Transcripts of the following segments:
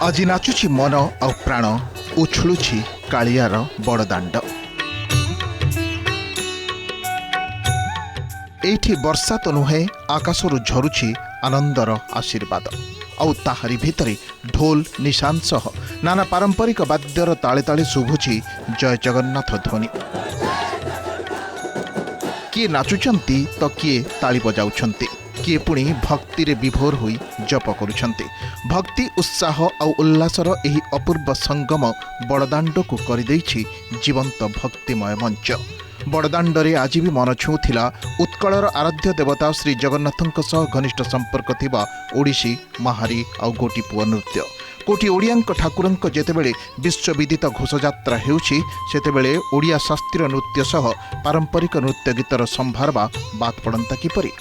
আজি नाचुची मन आ प्राण उछुलुछि कालियार बड़दाण्ड। एठी वर्षा तो नुहे आकाशरू झरुछि आनंदर आशीर्वाद आउ ताहारी भितरे ढोल निशान सह नाना पारंपरिक वाद्यर ताले ताले शुभुछि जय जगन्नाथ ध्वनि। किए नाचुचंती तो किए ताली बजाउछंती, किए पुणी भक्ति रे विभोर होई जप करुछंती। भक्ति उत्साह आउ उल्लासर एही अपूर्व संगम बड़दाण्ड को करिदेछि जीवंत भक्तिमय मंच। बड़दाण्डरे आज भी मन छुँला उत्कलर आराध्य देवता श्री जगन्नाथंक सह घनिष्ठ संपर्क थिबा ओडिसी महारी आउ गोटीपुआ नृत्य। कोटी ओडियांक ठाकुरंक जेतेबेले विश्वविदित घोषयात्रा हेउछि सेतेबेले ओडिया शास्त्रीय नृत्य सह पारंपरिक नृत्य गीतर संभारवा बात पड़ंता किपरि।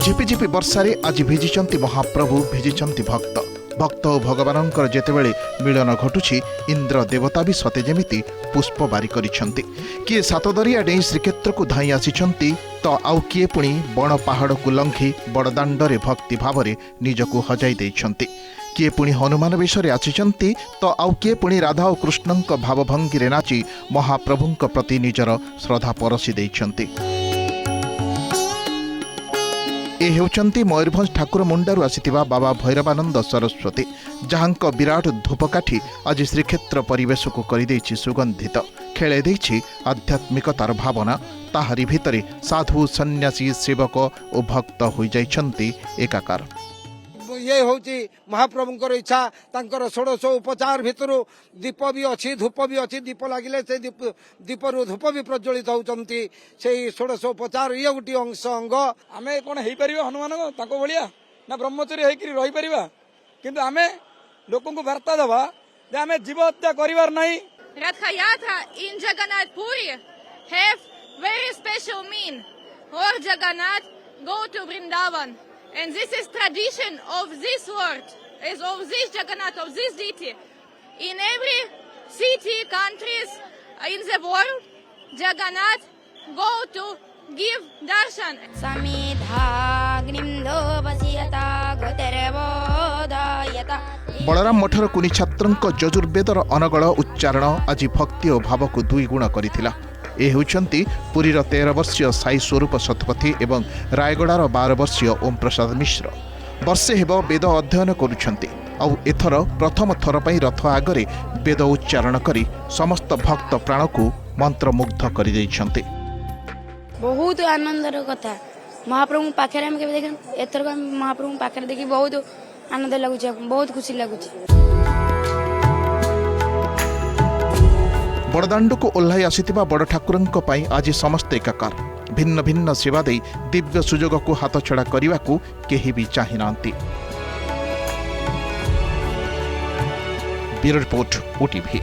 झिपिझिपि वर्षारे आज भिजिचंती महाप्रभु, भिजिचंती भक्त। भक्त और भगवानंकर जेतेबेले मिलन घटुछि इंद्र देवता भी सते जेमिति पुष्प बारी करिछंती। किए सातदरिया डेई श्रीक्षेत्र को धाई आसिछंती तो आउ किए पुणी बण पहाड़ को लंघी बड़दाण्डरे भक्ति भावरे निजको हजाई देइछंती। किए पुणी हनुमान वेशरे आसिछंती तो आउ किए पुणी राधा और कृष्णंक भावभंगी नाची महाप्रभुंक प्रति निजर श्रद्धा परसी देइछंती। ए हेउचंती मयूरभंज ठाकुर मुंडारू आसिथिबा बाबा भैरवानंद सरस्वती, जहांक विराट धूपकाठी आज श्रीक्षेत्र परिवेश को करिदेछि सुगंधित, खेले देछि आध्यात्मिकतार भावना। ताहारी भितरे साधु सन्यासी सेवक और भक्त होई जाइछंती एकाकार। ये होची महाप्रभुंकर इच्छा, तांकर 1600 उपचार भितरु दीप भी अच्छी, धूप भी अच्छी। दीप लगिले से दीपरु धूप भी प्रज्वलित होचंती। सेही 1600 उपचार ये गोटी अंश अंग। आमे कोन हेई परिबा हनुमान ताको भलिया ना ब्रह्मचर्य हेकि रही परिबा, किंतु आमे लोकन को वार्ता दबा जे आमे जीव हत्या करिवार नाही। रथ यात्रा इन Jagannath Puri have very special mean. Or Jagannath go to Vrindavan. And this is tradition of this world, is of this Jagannath, of this deity. In every city, countries in the world, Jagannath go to give darshan. Balram मठर कुनी छात्रंक यजुर्वेदर अनगल उच्चारण आज भक्ति और भाव को दुई गुण करिथिला। ए होउछंती पुरीर 13 वर्षीय साई स्वरूप शतपथी एवं रायगड़ार 12 वर्षीय ओम प्रसाद मिश्र। वर्षे हेब वेद अध्ययन करुछंती आउ एथर प्रथम थर पई रथ आगरे वेद उच्चारण करी समस्त भक्त प्राण को मंत्रमुग्ध करि दैछंती। बहुत आनंदर कथा महाप्रभु पाखरे हम केबे देखन, एथर महाप्रभु पाखरे देखि बहुत आनंद लागुछ, बहुत खुशी लागुछ। बड़दाण्ड को ओह्लाई आसिथिबा बड़ ठाकुरंक पई आज समस्त एकाकार। भिन्न भिन्न सेवा दे दिव्य सुजोग को हाथ छड़ा करने को केही भी चाहि नांती। Bureau report, OTV.